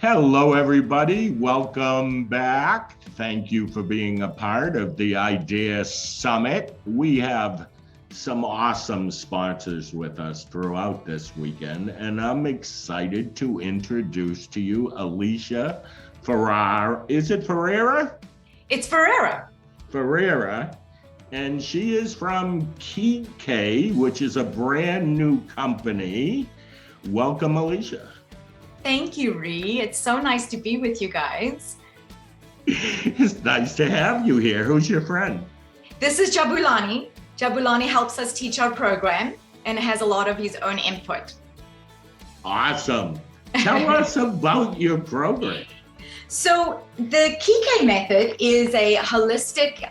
Hello, everybody. Welcome back. Thank you for being a part of the Idea Summit. We have some awesome sponsors with us throughout this weekend, and I'm excited to introduce to you Alicia Ferrara. Is it Ferreira? It's Ferreira. Ferreira. And she is from Kike, which is a brand new company. Welcome, Alicia. Thank you, Ree. It's so nice to be with you guys. It's nice to have you here. Who's your friend? This is Jabulani. Jabulani helps us teach our program and has a lot of his own input. Awesome. Tell us about your program. So the Kike method is a holistic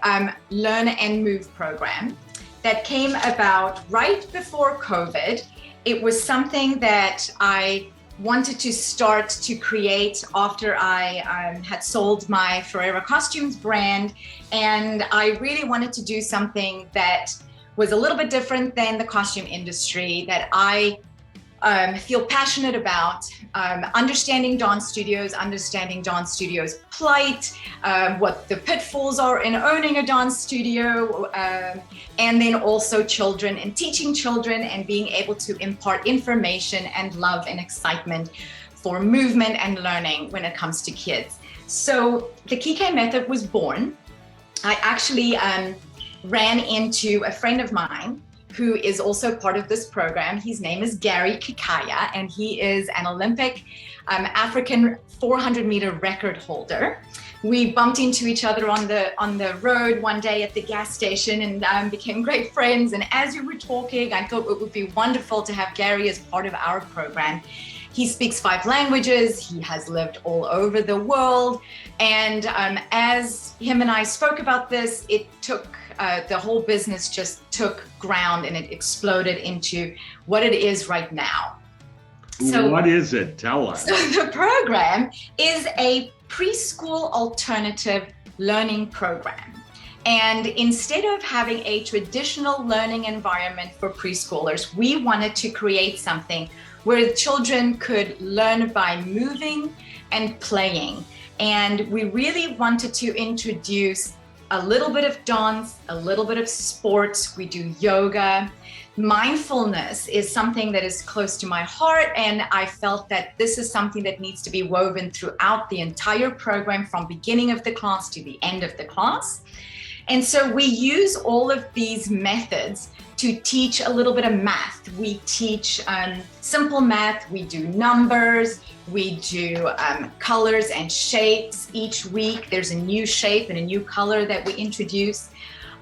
learn and move program that came about right before COVID. It was something that I wanted to start to create after I had sold my Ferreira Costumes brand. And I really wanted to do something that was a little bit different than the costume industry, that I feel passionate about, understanding dance studios plight, what the pitfalls are in owning a dance studio, and then also children and teaching children and being able to impart information and love and excitement for movement and learning when it comes to kids. So the Kike method was born. I actually ran into a friend of mine who is also part of this program. His name is Gary Kikaya, and he is an Olympic African 400-meter record holder. We bumped into each other on the road one day at the gas station and became great friends. And as we were talking, I thought it would be wonderful to have Gary as part of our program. He speaks 5 languages. He has lived all over the world. And as him and I spoke about this, it took the whole business just took ground and it exploded into what it is right now. So what is it? Tell us. So the program is a preschool alternative learning program. And instead of having a traditional learning environment for preschoolers, we wanted to create something where children could learn by moving and playing. And we really wanted to introduce a little bit of dance, a little bit of sports. We do yoga. Mindfulness is something that is close to my heart, and I felt that this is something that needs to be woven throughout the entire program from beginning of the class to the end of the class. And so we use all of these methods to teach a little bit of math. We teach simple math, we do numbers, we do colors and shapes. Each week there's a new shape and a new color that we introduce.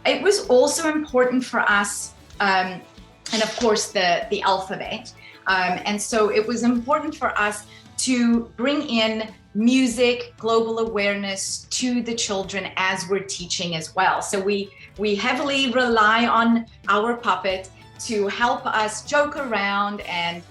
It was also important for us, and of course the alphabet. And so it was important for us to bring in music, global awareness to the children as we're teaching as well. So we heavily rely on our puppet to help us joke around and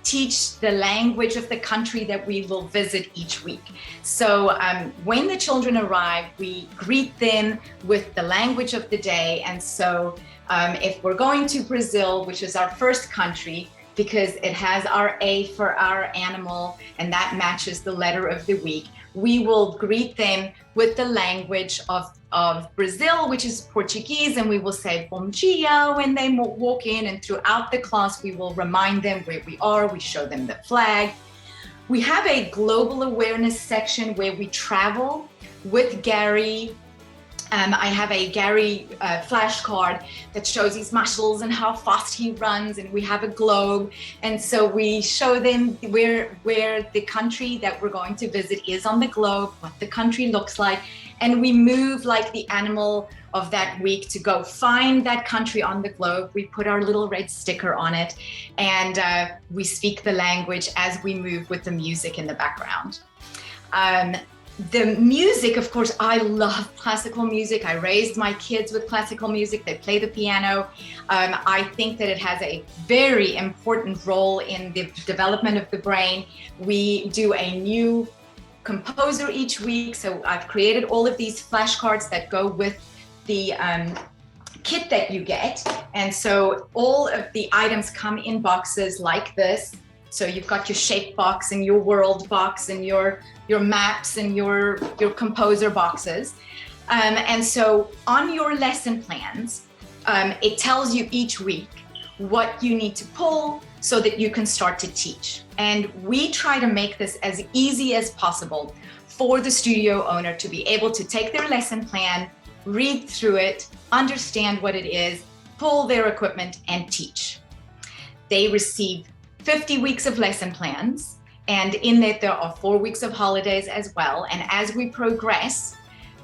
teach the language of the country that we will visit each week. So when the children arrive, we greet them with the language of the day. And so if we're going to Brazil, which is our first country, because it has our A for our animal, and that matches the letter of the week, we will greet them with the language of Brazil, which is Portuguese, and we will say bom dia when they walk in, and throughout the class we will remind them where we are, we show them the flag. We have a global awareness section where we travel with Gary. I have a Gary flashcard that shows his muscles and how fast he runs, and we have a globe. And so we show them where the country that we're going to visit is on the globe, what the country looks like. And we move like the animal of that week to go find that country on the globe. We put our little red sticker on it, and we speak the language as we move with the music in the background. The music, of course, I love classical music. I raised my kids with classical music. They play the piano. I think that it has a very important role in the development of the brain. We do a new composer each week. So I've created all of these flashcards that go with the kit that you get. And so all of the items come in boxes like this. So you've got your shape box and your world box and your maps and your composer boxes. And so on your lesson plans, it tells you each week what you need to pull so that you can start to teach. And we try to make this as easy as possible for the studio owner to be able to take their lesson plan, read through it, understand what it is, pull their equipment and teach. They receive 50 weeks of lesson plans, and in that there are 4 weeks of holidays as well. And as we progress,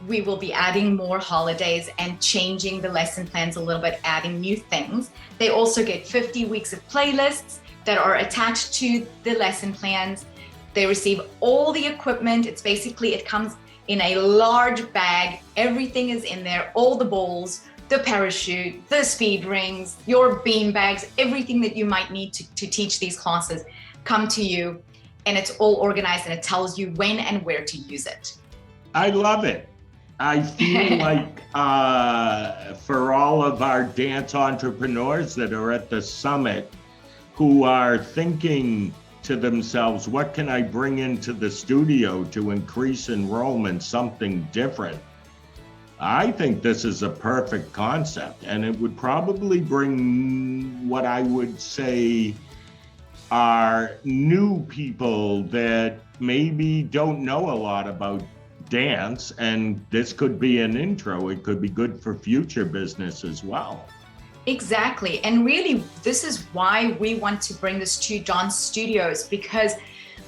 we will be adding more holidays and changing the lesson plans a little bit, adding new things. They also get 50 weeks of playlists that are attached to the lesson plans. They receive all the equipment. It comes in a large bag. Everything is in there, all the balls, the parachute, the speed rings, your bean bags, everything that you might need to teach these classes come to you, and it's all organized and it tells you when and where to use it. I love it. I feel like for all of our dance entrepreneurs that are at the summit who are thinking to themselves, what can I bring into the studio to increase enrollment, something different? I think this is a perfect concept, and it would probably bring what I would say are new people that maybe don't know a lot about dance, and this could be an intro. It could be good for future business as well. Exactly. And really, this is why we want to bring this to Dance Studios, because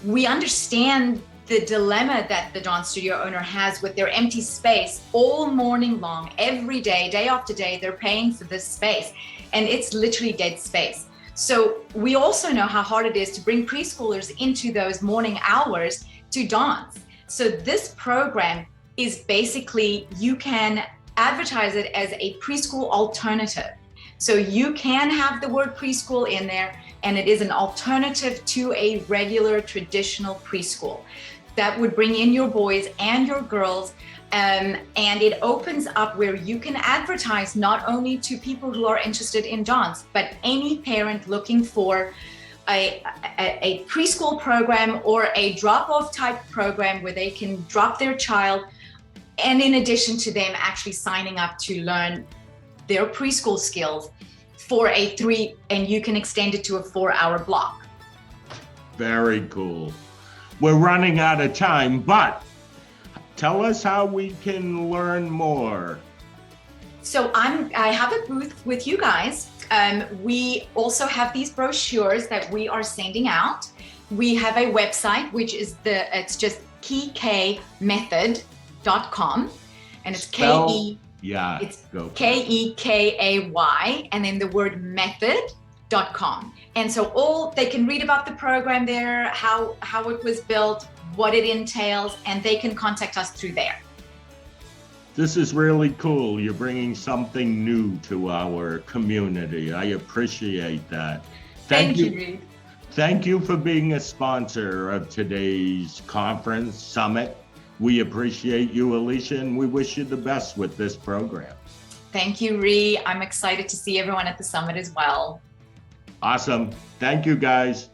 we understand the dilemma that the dance studio owner has with their empty space all morning long, every day, day after day. They're paying for this space, and it's literally dead space. So we also know how hard it is to bring preschoolers into those morning hours to dance. So this program is basically, you can advertise it as a preschool alternative. So you can have the word preschool in there, and it is an alternative to a regular traditional preschool that would bring in your boys and your girls. And it opens up where you can advertise not only to people who are interested in dance, but any parent looking for a preschool program or a drop-off type program where they can drop their child, and in addition to them actually signing up to learn their preschool skills for a 3, and you can extend it to a 4-hour block. Very cool. We're running out of time, but tell us how we can learn more. So I have a booth with you guys. We also have these brochures that we are sending out. We have a website, which is it's just keykay.com, and it's K-E. Yeah, it's K-E-K-A-Y, and then the word method.com. And so they can read about the program there, how it was built, what it entails, and they can contact us through there. This is really cool. You're bringing something new to our community. I appreciate that. Thank you, Reed. Thank you for being a sponsor of today's conference summit. We appreciate you, Alicia, and we wish you the best with this program. Thank you, Ree. I'm excited to see everyone at the summit as well. Awesome. Thank you, guys.